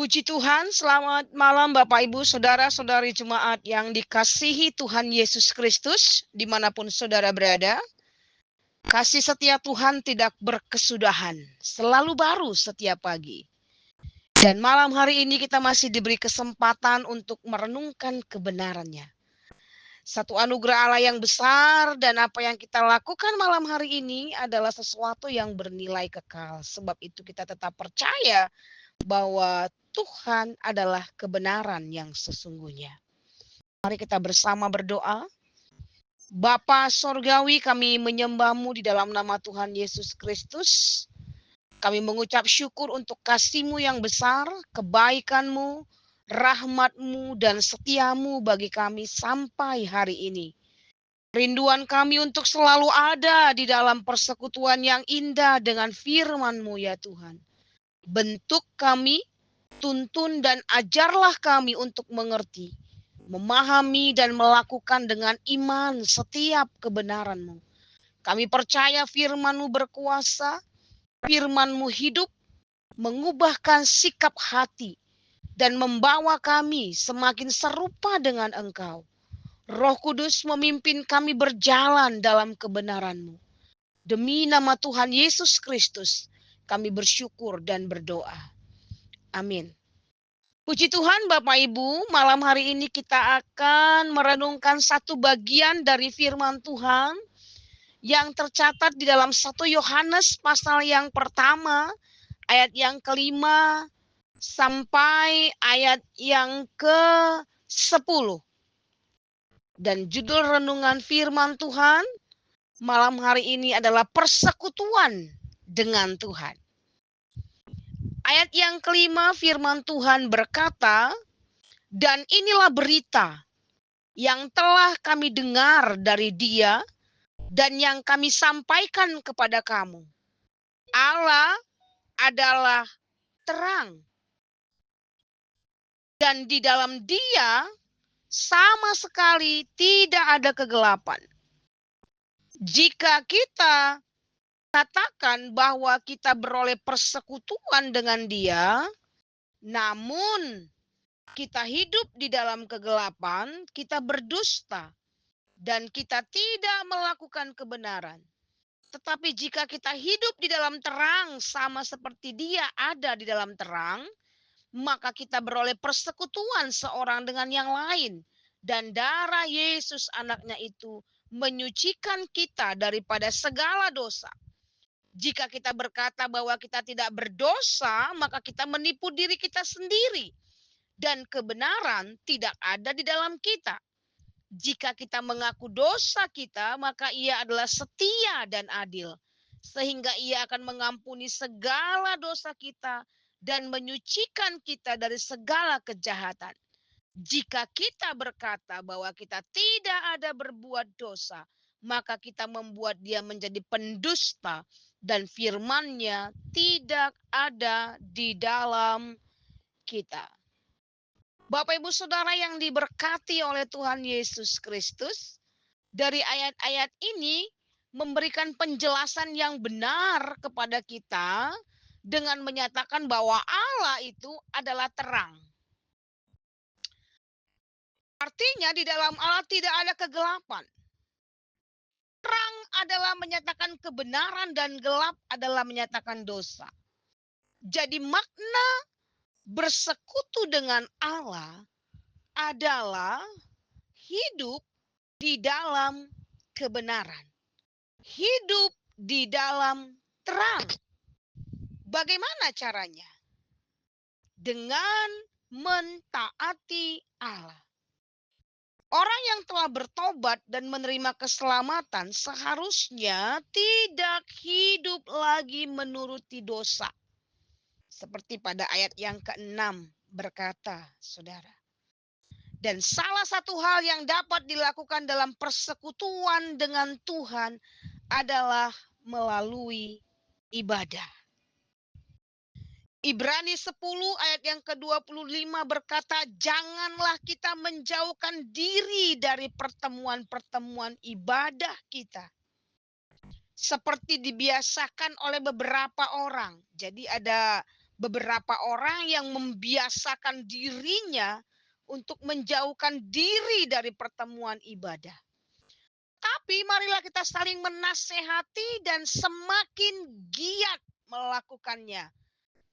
Puji Tuhan, selamat malam Bapak Ibu, Saudara-saudari jemaat yang dikasihi Tuhan Yesus Kristus, dimanapun saudara berada. Kasih setia Tuhan tidak berkesudahan, selalu baru setiap pagi. Dan malam hari ini kita masih diberi kesempatan untuk merenungkan kebenarannya. Satu anugerah Allah yang besar, dan apa yang kita lakukan malam hari ini adalah sesuatu yang bernilai kekal. Sebab itu kita tetap percaya bahwa Tuhan adalah kebenaran yang sesungguhnya. Mari kita bersama berdoa. Bapa Sorgawi, kami menyembah-Mu di dalam nama Tuhan Yesus Kristus. Kami mengucap syukur untuk kasih-Mu yang besar, kebaikan-Mu, rahmat-Mu, dan setia-Mu bagi kami sampai hari ini. Rinduan kami untuk selalu ada di dalam persekutuan yang indah dengan firman-Mu ya Tuhan. Bentuk kami, tuntun dan ajarlah kami untuk mengerti, memahami dan melakukan dengan iman setiap kebenaran-Mu. Kami percaya firman-Mu berkuasa, firman-Mu hidup, mengubahkan sikap hati, dan membawa kami semakin serupa dengan Engkau. Roh Kudus memimpin kami berjalan dalam kebenaran-Mu. Demi nama Tuhan Yesus Kristus, kami bersyukur dan berdoa. Amin. Puji Tuhan Bapak Ibu, malam hari ini kita akan merenungkan satu bagian dari firman Tuhan yang tercatat di dalam 1 Yohanes pasal yang pertama, ayat yang kelima sampai ayat yang ke-10. Dan judul renungan firman Tuhan malam hari ini adalah persekutuan dengan Tuhan. Ayat yang kelima firman Tuhan berkata, dan inilah berita yang telah kami dengar dari Dia dan yang kami sampaikan kepada kamu. Allah adalah terang, dan di dalam Dia sama sekali tidak ada kegelapan. Jika kita katakan bahwa kita beroleh persekutuan dengan Dia, namun kita hidup di dalam kegelapan, kita berdusta, dan kita tidak melakukan kebenaran. Tetapi jika kita hidup di dalam terang sama seperti Dia ada di dalam terang, maka kita beroleh persekutuan seorang dengan yang lain. Dan darah Yesus anaknya itu menyucikan kita daripada segala dosa. Jika kita berkata bahwa kita tidak berdosa, maka kita menipu diri kita sendiri. Dan kebenaran tidak ada di dalam kita. Jika kita mengaku dosa kita, maka Ia adalah setia dan adil, sehingga Ia akan mengampuni segala dosa kita dan menyucikan kita dari segala kejahatan. Jika kita berkata bahwa kita tidak ada berbuat dosa, maka kita membuat Dia menjadi pendusta dan firman-Nya tidak ada di dalam kita. Bapak Ibu Saudara yang diberkati oleh Tuhan Yesus Kristus, dari ayat-ayat ini memberikan penjelasan yang benar kepada kita dengan menyatakan bahwa Allah itu adalah terang. Artinya di dalam Allah tidak ada kegelapan. Terang adalah menyatakan kebenaran dan gelap adalah menyatakan dosa. Jadi makna bersekutu dengan Allah adalah hidup di dalam kebenaran. Hidup di dalam terang. Bagaimana caranya? Dengan mentaati Allah. Orang yang telah bertobat dan menerima keselamatan seharusnya tidak hidup lagi menuruti dosa. Seperti pada ayat yang ke-6 berkata, saudara. Dan salah satu hal yang dapat dilakukan dalam persekutuan dengan Tuhan adalah melalui ibadah. Ibrani 10 ayat yang ke-25 berkata, janganlah kita menjauhkan diri dari pertemuan-pertemuan ibadah kita. Seperti dibiasakan oleh beberapa orang. Jadi ada beberapa orang yang membiasakan dirinya untuk menjauhkan diri dari pertemuan ibadah. Tapi marilah kita saling menasehati dan semakin giat melakukannya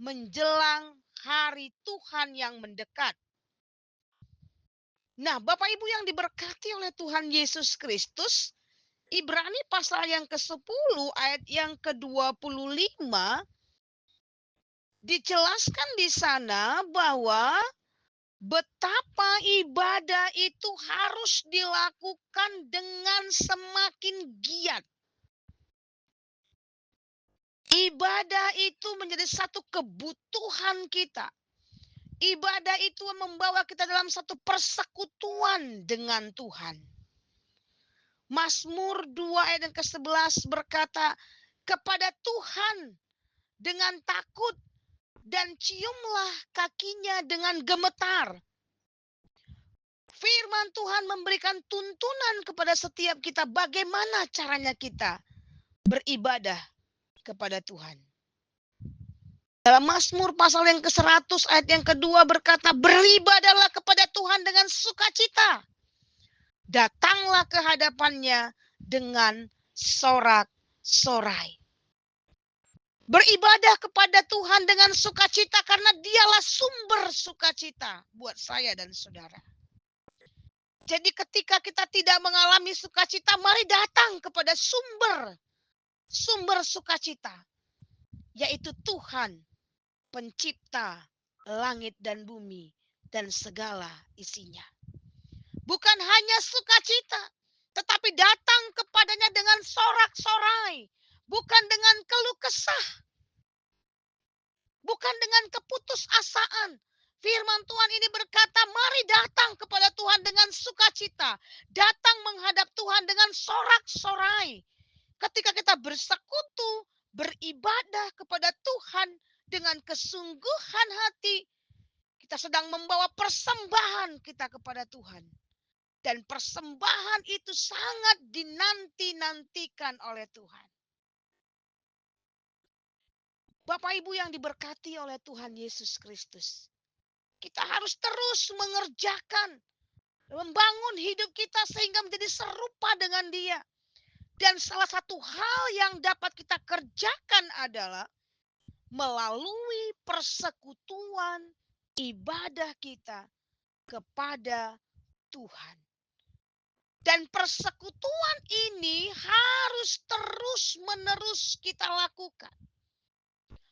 menjelang hari Tuhan yang mendekat. Nah, Bapak Ibu yang diberkati oleh Tuhan Yesus Kristus, Ibrani pasal yang ke-10 ayat yang ke-25 dijelaskan di sana bahwa betapa ibadah itu harus dilakukan dengan semakin giat. Ibadah itu menjadi satu kebutuhan kita. Ibadah itu membawa kita dalam satu persekutuan dengan Tuhan. Mazmur 2 ayat yang ke-11 berkata, kepada Tuhan dengan takut dan ciumlah kakinya dengan gemetar. Firman Tuhan memberikan tuntunan kepada setiap kita bagaimana caranya kita beribadah kepada Tuhan. Dalam Mazmur pasal yang ke-100 ayat yang kedua berkata, beribadahlah kepada Tuhan dengan sukacita. Datanglah ke hadapannya dengan sorak-sorai. Beribadah kepada Tuhan dengan sukacita karena dialah sumber sukacita buat saya dan saudara. Jadi ketika kita tidak mengalami sukacita, mari datang kepada sumber sukacita, yaitu Tuhan, pencipta langit dan bumi dan segala isinya. Bukan hanya sukacita, tetapi datang kepadanya dengan sorak-sorai, bukan dengan keluh kesah, bukan dengan keputusasaan. Firman Tuhan ini berkata, mari datang kepada Tuhan dengan sukacita. Datang menghadap Tuhan dengan sorak-sorai. Ketika kita bersekutu, beribadah kepada Tuhan dengan kesungguhan hati, kita sedang membawa persembahan kita kepada Tuhan. Dan persembahan itu sangat dinanti-nantikan oleh Tuhan. Bapak Ibu yang diberkati oleh Tuhan Yesus Kristus. Kita harus terus mengerjakan, membangun hidup kita sehingga menjadi serupa dengan Dia. Dan salah satu hal yang dapat kita kerjakan adalah melalui persekutuan ibadah kita kepada Tuhan. Dan persekutuan ini harus terus-menerus kita lakukan.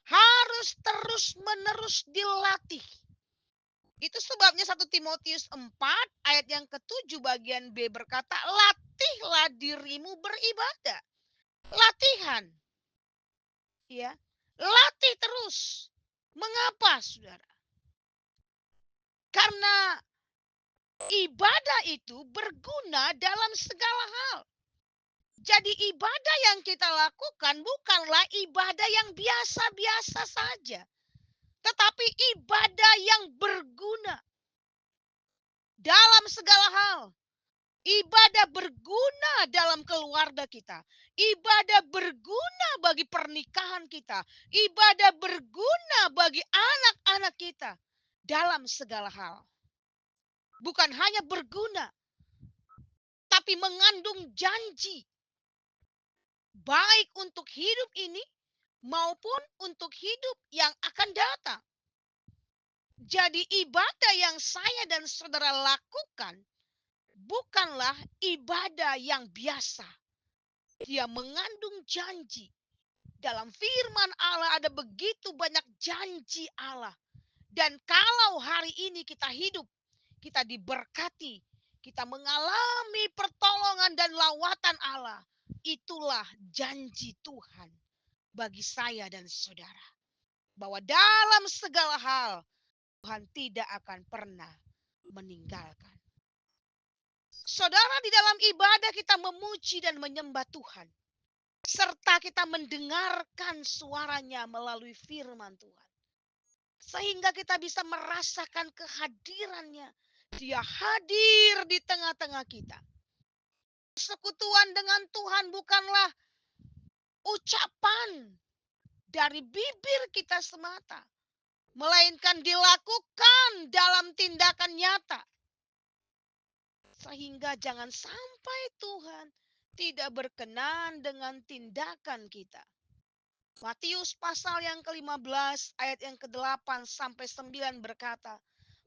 Harus terus-menerus dilatih. Itu sebabnya 1 Timotius 4 ayat yang ke-7 bagian B berkata, latihlah dirimu beribadah. Latihan. Ya. Latih terus. Mengapa, Saudara? Karena ibadah itu berguna dalam segala hal. Jadi ibadah yang kita lakukan bukanlah ibadah yang biasa-biasa saja. Tetapi ibadah yang berguna dalam segala hal. Ibadah berguna dalam keluarga kita. Ibadah berguna bagi pernikahan kita. Ibadah berguna bagi anak-anak kita. Dalam segala hal. Bukan hanya berguna, tapi mengandung janji. Baik untuk hidup ini maupun untuk hidup yang akan datang. Jadi ibadah yang saya dan saudara lakukan bukanlah ibadah yang biasa. Dia mengandung janji. Dalam firman Allah ada begitu banyak janji Allah. Dan kalau hari ini kita hidup, kita diberkati, kita mengalami pertolongan dan lawatan Allah. Itulah janji Tuhan bagi saya dan saudara. Bahwa dalam segala hal, Tuhan tidak akan pernah meninggalkan. Saudara, di dalam ibadah kita memuji dan menyembah Tuhan. Serta kita mendengarkan suaranya melalui firman Tuhan. Sehingga kita bisa merasakan kehadirannya. Dia hadir di tengah-tengah kita. Persekutuan dengan Tuhan bukanlah ucapan dari bibir kita semata. melainkan dilakukan dalam tindakan nyata. Sehingga jangan sampai Tuhan tidak berkenan dengan tindakan kita. Matius pasal yang ke-15 ayat yang ke-8 sampai 9 berkata,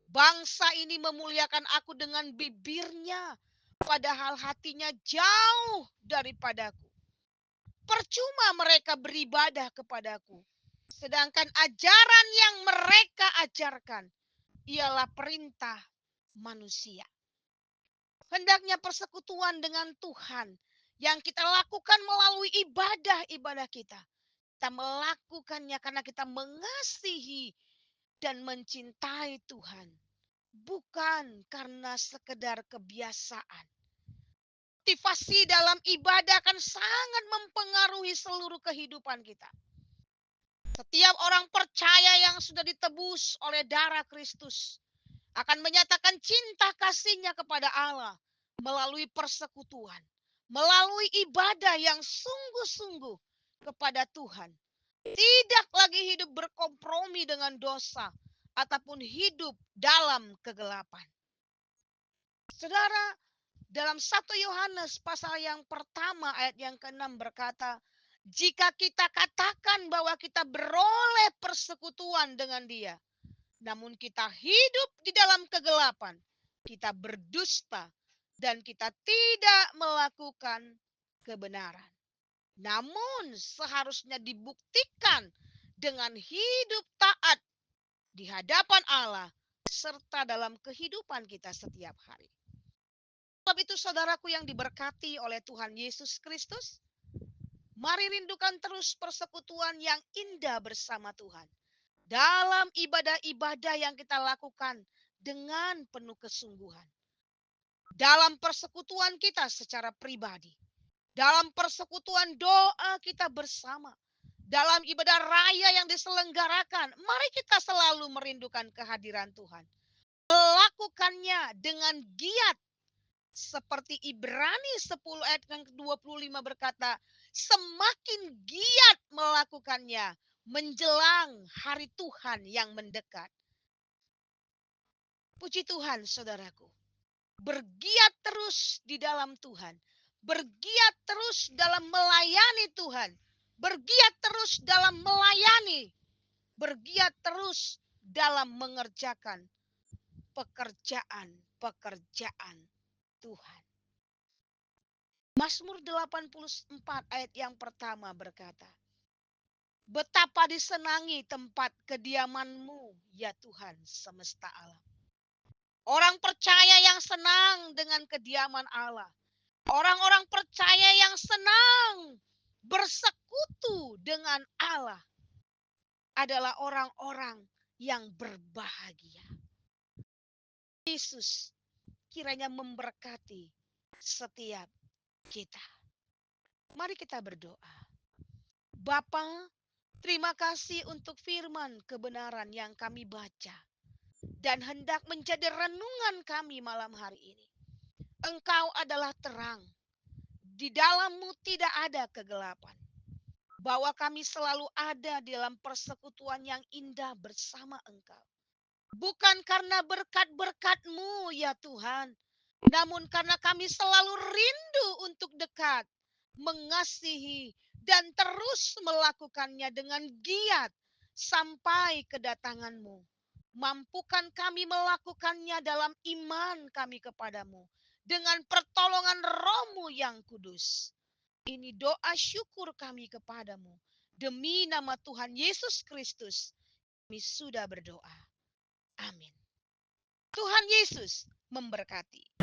bangsa ini memuliakan aku dengan bibirnya, padahal hatinya jauh daripadaku. Percuma mereka beribadah kepadaku, sedangkan ajaran yang mereka ajarkan ialah perintah manusia. Hendaknya persekutuan dengan Tuhan yang kita lakukan melalui ibadah-ibadah kita. Kita melakukannya karena kita mengasihi dan mencintai Tuhan. Bukan karena sekedar kebiasaan. Motivasi dalam ibadah akan sangat mempengaruhi seluruh kehidupan kita. Setiap orang percaya yang sudah ditebus oleh darah Kristus akan menyatakan cinta kasihnya kepada Allah melalui persekutuan, melalui ibadah yang sungguh-sungguh kepada Tuhan. Tidak lagi hidup berkompromi dengan dosa ataupun hidup dalam kegelapan. Saudara, dalam 1 Yohanes pasal yang pertama ayat yang ke-6 berkata, jika kita katakan bahwa kita beroleh persekutuan dengan Dia, namun kita hidup di dalam kegelapan, kita berdusta dan kita tidak melakukan kebenaran. Namun seharusnya dibuktikan dengan hidup taat di hadapan Allah serta dalam kehidupan kita setiap hari. Sebab itu saudaraku yang diberkati oleh Tuhan Yesus Kristus, mari rindukan terus persekutuan yang indah bersama Tuhan. Dalam ibadah-ibadah yang kita lakukan dengan penuh kesungguhan. Dalam persekutuan kita secara pribadi. Dalam persekutuan doa kita bersama. Dalam ibadah raya yang diselenggarakan, mari kita selalu merindukan kehadiran Tuhan. Melakukannya dengan giat. Seperti Ibrani 10 ayat yang ke-25 berkata, semakin giat melakukannya menjelang hari Tuhan yang mendekat. Puji Tuhan saudaraku. Bergiat terus di dalam Tuhan. Bergiat terus dalam melayani Tuhan. Bergiat terus dalam melayani. Bergiat terus dalam mengerjakan pekerjaan-pekerjaan Tuhan. Mazmur 84 ayat yang pertama berkata, betapa disenangi tempat kediaman-Mu, ya Tuhan semesta alam. Orang percaya yang senang dengan kediaman Allah. Orang-orang percaya yang senang bersekutu dengan Allah adalah orang-orang yang berbahagia. Yesus kiranya memberkati setiap kita. Mari kita berdoa. Bapa, terima kasih untuk firman kebenaran yang kami baca dan hendak menjadi renungan kami malam hari ini. Engkau adalah terang. Di dalam-Mu tidak ada kegelapan. Bahwa kami selalu ada di dalam persekutuan yang indah bersama Engkau. Bukan karena berkat-berkat-Mu ya Tuhan. Namun karena kami selalu rindu untuk dekat, mengasihi, dan terus melakukannya dengan giat sampai kedatangan-Mu. Mampukan kami melakukannya dalam iman kami kepadamu. Dengan pertolongan Roh-Mu yang kudus. Ini doa syukur kami kepadamu. Demi nama Tuhan Yesus Kristus, kami sudah berdoa. Amin. Tuhan Yesus memberkati.